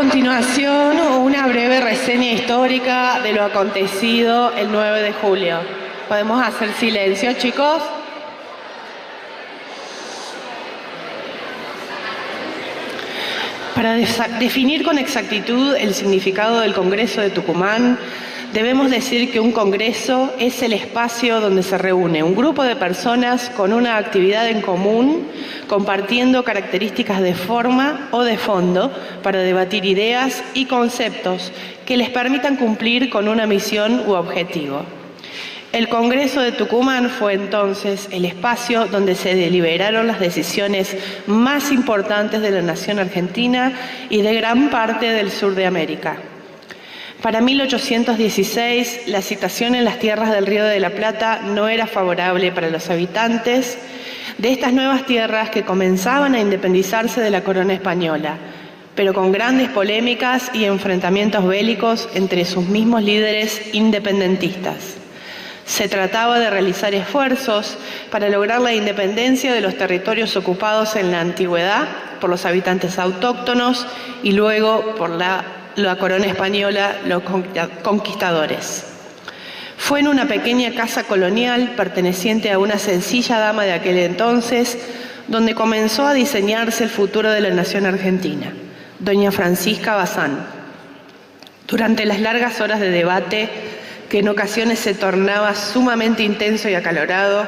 continuación, una breve reseña histórica de lo acontecido el 9 de julio. ¿Podemos hacer silencio, chicos? Para definir con exactitud el significado del Congreso de Tucumán, debemos decir que un congreso es el espacio donde se reúne un grupo de personas con una actividad en común, compartiendo características de forma o de fondo para debatir ideas y conceptos que les permitan cumplir con una misión u objetivo. El Congreso de Tucumán fue entonces el espacio donde se deliberaron las decisiones más importantes de la nación argentina y de gran parte del sur de América. Para 1816, la situación en las tierras del Río de la Plata no era favorable para los habitantes de estas nuevas tierras que comenzaban a independizarse de la corona española, pero con grandes polémicas y enfrentamientos bélicos entre sus mismos líderes independentistas. Se trataba de realizar esfuerzos para lograr la independencia de los territorios ocupados en la antigüedad por los habitantes autóctonos y luego por la corona española, los conquistadores. Fue en una pequeña casa colonial perteneciente a una sencilla dama de aquel entonces donde comenzó a diseñarse el futuro de la nación argentina, doña Francisca Bazán. Durante las largas horas de debate, que en ocasiones se tornaba sumamente intenso y acalorado,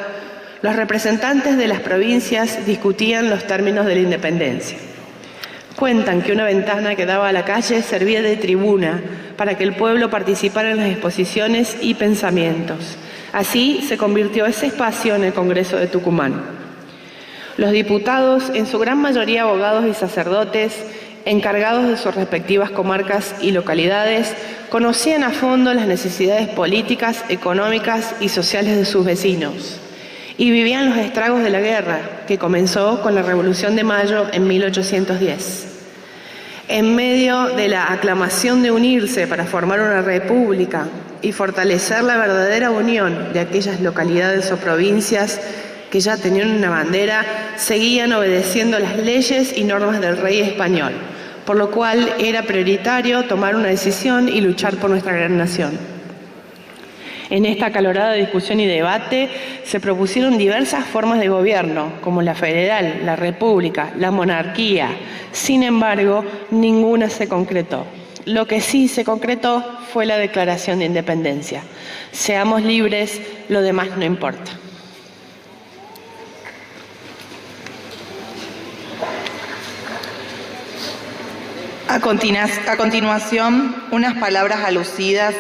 los representantes de las provincias discutían los términos de la independencia. Cuentan que una ventana que daba a la calle servía de tribuna para que el pueblo participara en las exposiciones y pensamientos. Así se convirtió ese espacio en el Congreso de Tucumán. Los diputados, en su gran mayoría abogados y sacerdotes, encargados de sus respectivas comarcas y localidades, conocían a fondo las necesidades políticas, económicas y sociales de sus vecinos y vivían los estragos de la guerra, que comenzó con la Revolución de Mayo en 1810. En medio de la aclamación de unirse para formar una república y fortalecer la verdadera unión de aquellas localidades o provincias que ya tenían una bandera, seguían obedeciendo las leyes y normas del rey español, por lo cual era prioritario tomar una decisión y luchar por nuestra gran nación. En esta acalorada discusión y debate se propusieron diversas formas de gobierno, como la federal, la república, la monarquía. Sin embargo, ninguna se concretó. Lo que sí se concretó fue la Declaración de Independencia. Seamos libres, lo demás no importa. A continuación, unas palabras alusivas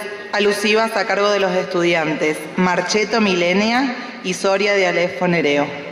a cargo de los estudiantes Marcheto Milenia y Soria de Alejo Nereo.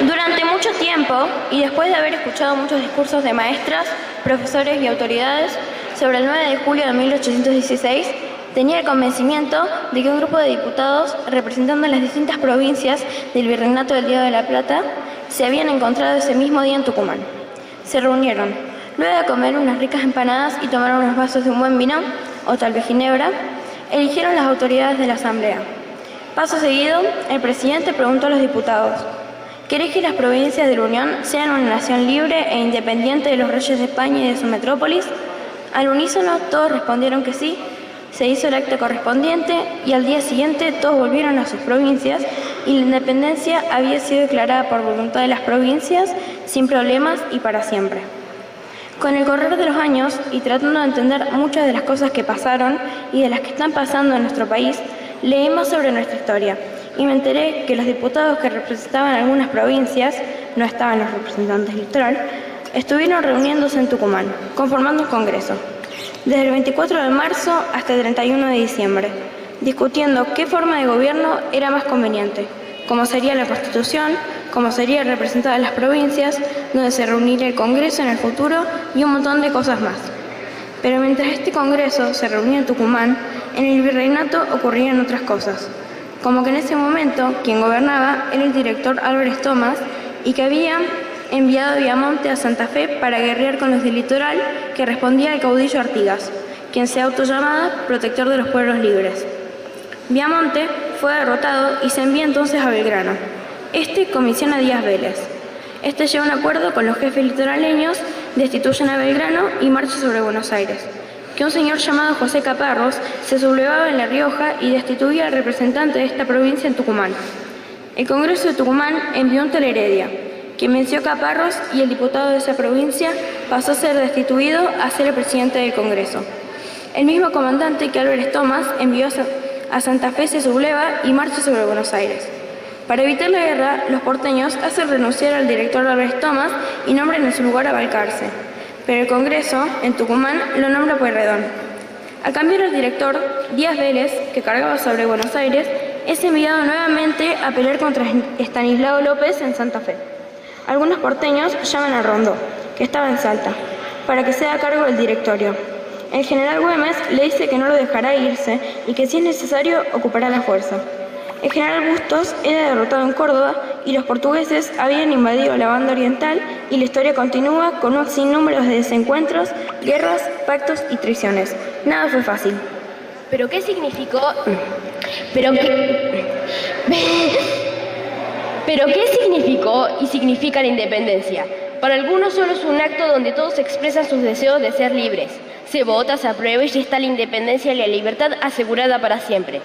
Durante mucho tiempo, y después de haber escuchado muchos discursos de maestras, profesores y autoridades sobre el 9 de julio de 1816, tenía el convencimiento de que un grupo de diputados, representando las distintas provincias del Virreinato del Río de la Plata, se habían encontrado ese mismo día en Tucumán. Se reunieron. Luego de comer unas ricas empanadas y tomar unos vasos de un buen vino, o tal vez ginebra, eligieron las autoridades de la asamblea. Paso seguido, el presidente preguntó a los diputados: ¿queréis que las provincias de la Unión sean una nación libre e independiente de los reyes de España y de su metrópolis? Al unísono todos respondieron que sí. Se hizo el acto correspondiente y al día siguiente todos volvieron a sus provincias y la independencia había sido declarada por voluntad de las provincias sin problemas y para siempre. Con el correr de los años y tratando de entender muchas de las cosas que pasaron y de las que están pasando en nuestro país, leí más sobre nuestra historia y me enteré que los diputados que representaban algunas provincias, no estaban los representantes literal, estuvieron reuniéndose en Tucumán, conformando un congreso. desde el 24 de marzo hasta el 31 de diciembre, discutiendo qué forma de gobierno era más conveniente, cómo sería la Constitución, cómo sería representada las provincias, dónde se reuniría el Congreso en el futuro y un montón de cosas más. Pero mientras este Congreso se reunía en Tucumán, en el virreinato ocurrían otras cosas, como que en ese momento quien gobernaba era el director Álvarez Thomas y que había enviado a Viamonte a Santa Fe para guerrear con los del litoral que respondía al caudillo Artigas, quien se autollamaba protector de los pueblos libres. Viamonte fue derrotado y se envía entonces a Belgrano. Este comisiona a Díaz Vélez. Este lleva un acuerdo con los jefes litoraleños, destituyen a Belgrano y marcha sobre Buenos Aires. Que un señor llamado José Caparros se sublevaba en La Rioja y destituía al representante de esta provincia en Tucumán. El Congreso de Tucumán envió un tal Heredia, quien venció a Caparros y el diputado de esa provincia pasó a ser destituido a ser el presidente del Congreso. El mismo comandante que Álvarez Thomas envió a Santa Fe se subleva y marcha sobre Buenos Aires. Para evitar la guerra, los porteños hacen renunciar al director Álvarez Thomas y nombran en su lugar a Balcarce. Pero el Congreso, en Tucumán, lo nombra Pueyrredón. Al cambiar al director, Díaz Vélez, que cargaba sobre Buenos Aires, es enviado nuevamente a pelear contra Estanislao López en Santa Fe. Algunos porteños llaman a Rondó, que estaba en Salta, para que sea a cargo del directorio. El general Güemes le dice que no lo dejará irse y que si es necesario ocupará la fuerza. El general Bustos era derrotado en Córdoba y los portugueses habían invadido la banda oriental y la historia continúa con un sinnúmero de desencuentros, guerras, pactos y traiciones. Nada fue fácil. ¿Pero qué significó? ¿Pero qué significó y significa la independencia? Para algunos solo es un acto donde todos expresan sus deseos de ser libres. Se vota, se aprueba y ya está la independencia y la libertad asegurada para siempre.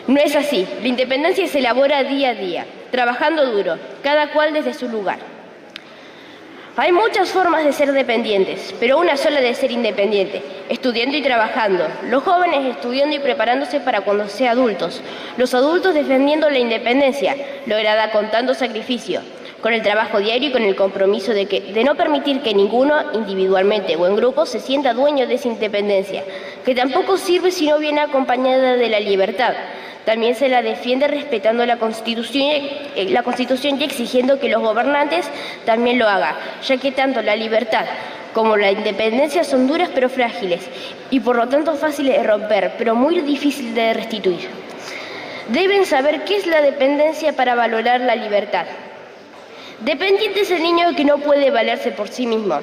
No es así. La independencia se elabora día a día, trabajando duro, cada cual desde su lugar. Hay muchas formas de ser dependientes, pero una sola de ser independiente, estudiando y trabajando. Los jóvenes estudiando y preparándose para cuando sean adultos. Los adultos defendiendo la independencia, lograda con tanto sacrificio, con el trabajo diario y con el compromiso de no permitir que ninguno, individualmente o en grupo, se sienta dueño de esa independencia, que tampoco sirve si no viene acompañada de la libertad. También se la defiende respetando la Constitución y exigiendo que los gobernantes también lo hagan, ya que tanto la libertad como la independencia son duras pero frágiles y por lo tanto fáciles de romper, pero muy difíciles de restituir. Deben saber qué es la dependencia para valorar la libertad. Dependiente es el niño que no puede valerse por sí mismo.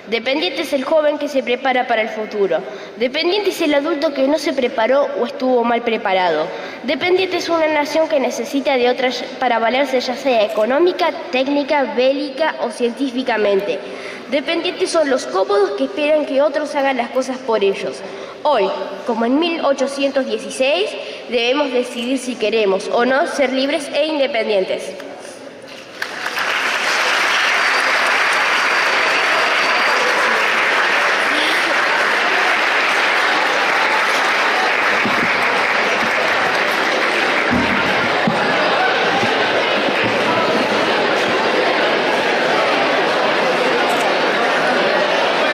Dependiente es el joven que se prepara para el futuro. Dependiente es el adulto que no se preparó o estuvo mal preparado. Dependiente es una nación que necesita de otras para valerse, ya sea económica, técnica, bélica o científicamente. Dependientes son los cómodos que esperan que otros hagan las cosas por ellos. Hoy, como en 1816, debemos decidir si queremos o no ser libres e independientes.